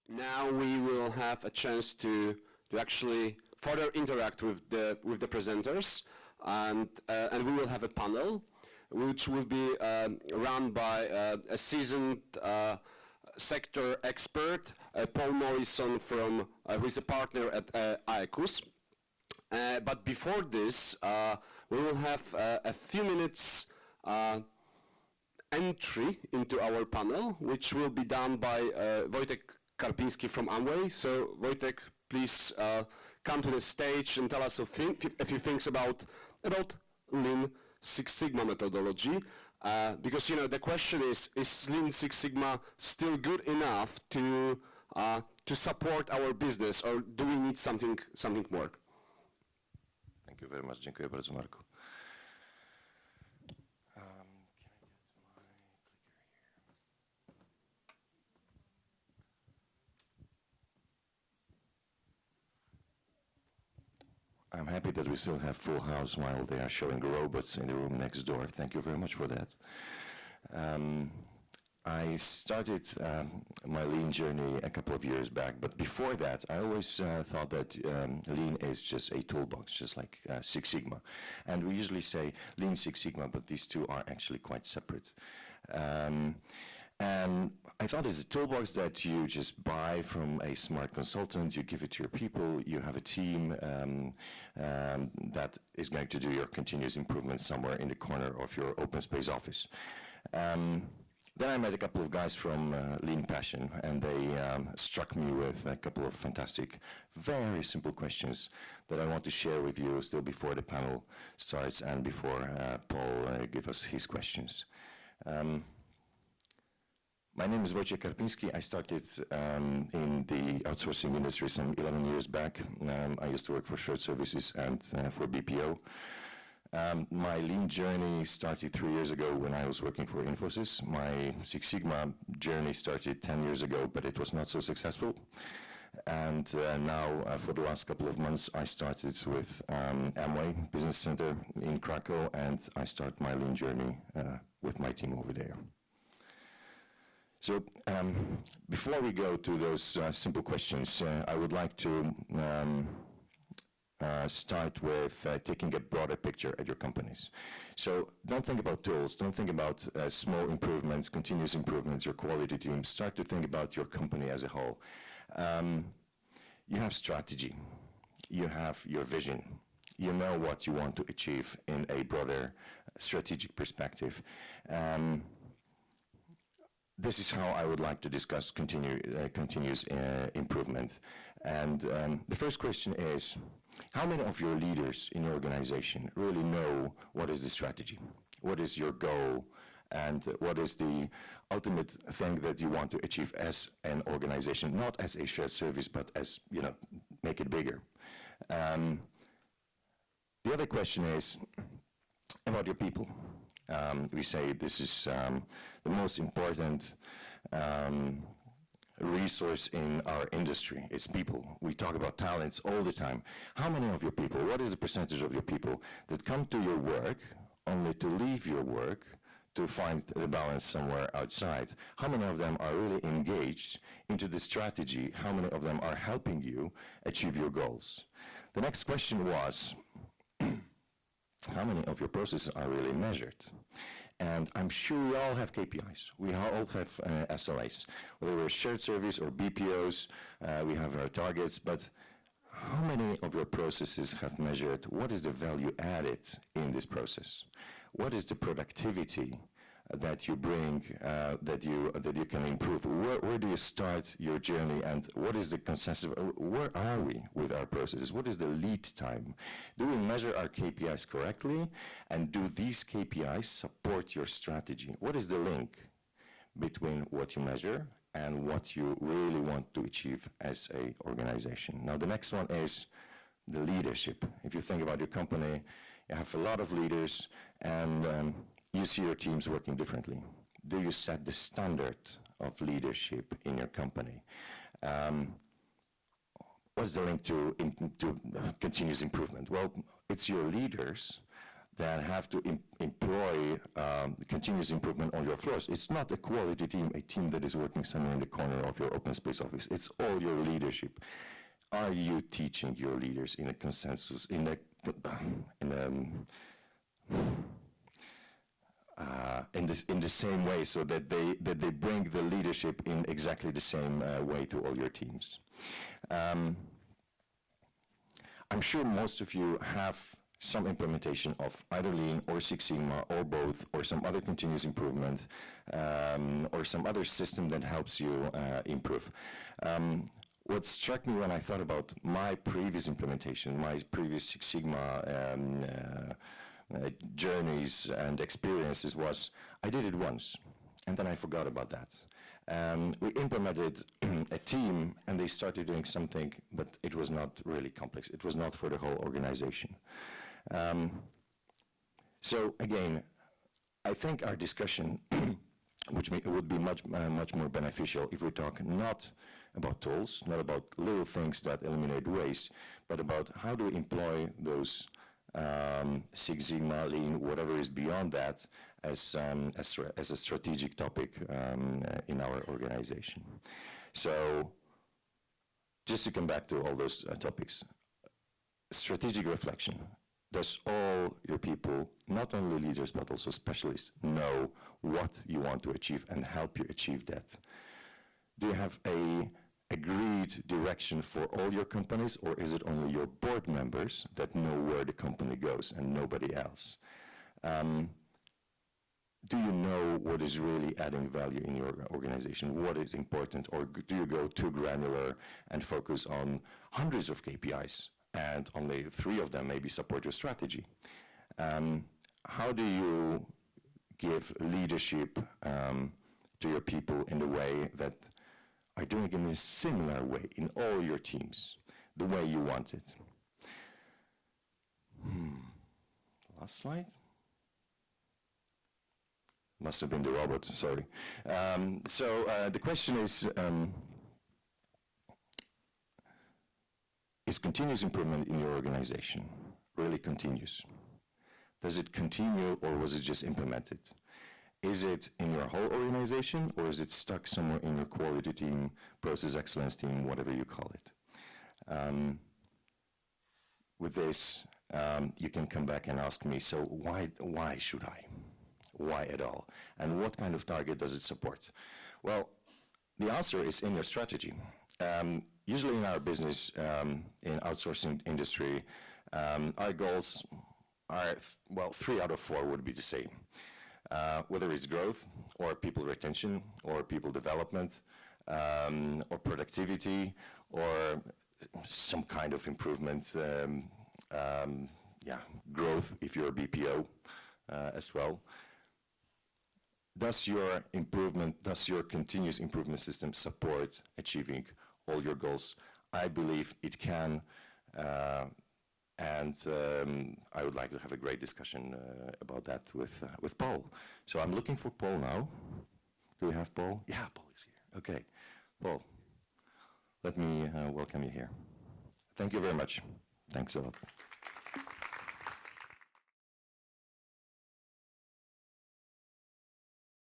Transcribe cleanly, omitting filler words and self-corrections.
Now we will have a chance to actually further interact with the presenters, and we will have a panel which will be run by a seasoned sector expert, Paul Morrison, who is a partner at IACUS. But before this, we will have a few minutes entry into our panel, which will be done by Wojciech Karpinski from Amway. So Wojciech, please come to the stage and tell us a few things about Lean Six Sigma methodology. Because the question is Lean Six Sigma still good enough to support our business, or do we need something more? Thank you very much. Dziękuję bardzo, Marku. I'm happy that we still have full house while they are showing robots in the room next door. Thank you very much for that. I started my Lean journey a couple of years back, but before that, I always thought that Lean is just a toolbox, just like Six Sigma. And we usually say Lean Six Sigma, but these two are actually quite separate. And I thought it's a toolbox that you just buy from a smart consultant, you give it to your people, you have a team that is going to do your continuous improvement somewhere in the corner of your open space office. Then I met a couple of guys from Lean Passion, and they struck me with a couple of fantastic, very simple questions that I want to share with you still before the panel starts and before Paul gives us his questions. My name is Wojciech Karpinski. I started in the outsourcing industry some 11 years back. I used to work for shared services and for BPO. My Lean journey started 3 years ago when I was working for Infosys. My Six Sigma journey started 10 years ago, but it was not so successful. And now, for the last couple of months, I started with Amway Business Center in Krakow, and I start my Lean journey with my team over there. So before we go to those simple questions, I would like to start with taking a broader picture at your companies. So don't think about tools, don't think about small improvements, continuous improvements, your quality team. Start to think about your company as a whole. You have strategy, you have your vision, you know what you want to achieve in a broader strategic perspective. This is how I would like to discuss continuous improvement. And the first question is, how many of your leaders in your organization really know what is the strategy? What is your goal? And what is the ultimate thing that you want to achieve as an organization, not as a shared service, but as, make it bigger. The other question is about your people. We say this is the most important resource in our industry. It's people. We talk about talents all the time. How many of your people, what is the percentage of your people that come to your work only to leave your work to find the balance somewhere outside? How many of them are really engaged into the strategy? How many of them are helping you achieve your goals? The next question was, how many of your processes are really measured? And I'm sure we all have KPIs. We all have SLAs. Whether we're shared service or BPOs, we have our targets, but how many of your processes have measured what is the value added in this process? What is the productivity that you bring, that you can improve? Where do you start your journey, and what is the consensus? Where are we with our processes? What is the lead time? Do we measure our KPIs correctly, and do these KPIs support your strategy? What is the link between what you measure and what you really want to achieve as an organization? Now, the next one is the leadership. If you think about your company, you have a lot of leaders, and you see your teams working differently. Do you set the standard of leadership in your company? What's the link to continuous improvement? Well, it's your leaders that have to employ continuous improvement on your floors. It's not a quality team, a team that is working somewhere in the corner of your open space office. It's all your leadership. Are you teaching your leaders in a consensus, in the same way, so that they bring the leadership in exactly the same way to all your teams? I'm sure most of you have some implementation of either Lean or Six Sigma or both, or some other continuous improvement, or some other system that helps you improve. What struck me when I thought about my previous implementation, my previous Six Sigma journeys and experiences, was I did it once, and then I forgot about that. We implemented a team, and they started doing something, but it was not really complex. It was not for the whole organization. So again, I think our discussion, which would be much more beneficial if we talk not about tools, not about little things that eliminate waste, but about how do we employ those Six Sigma, Lean, whatever is beyond that, as a strategic topic in our organization. So just to come back to all those topics, strategic reflection. Does all your people, not only leaders but also specialists, know what you want to achieve and help you achieve that? Do you have a agreed direction for all your companies, or is it only your board members that know where the company goes and nobody else? Do you know what is really adding value in your organization? What is important? Or do you go too granular and focus on hundreds of KPIs and only 3 of them maybe support your strategy? How do you give leadership to your people in the way that are doing it in a similar way in all your teams, the way you want it? Last slide. Must have been the robot, sorry. So the question is continuous improvement in your organization really continuous? Does it continue, or was it just implemented? Is it in your whole organization, or is it stuck somewhere in your quality team, process excellence team, whatever you call it? With this, you can come back and ask me, so why should I? Why at all? And what kind of target does it support? Well, the answer is in your strategy. Usually in our business, in outsourcing industry, our goals are, well, 3 out of 4 would be the same. Whether it's growth, or people retention, or people development, or productivity, or some kind of improvement, growth if you're a BPO as well. Does your continuous improvement system support achieving all your goals? I believe it can, and I would like to have a great discussion about that with Paul. So I'm looking for Paul now. Do we have Paul? Yeah, Paul is here. Okay, Paul, let me welcome you here. Thank you very much. Thanks a lot.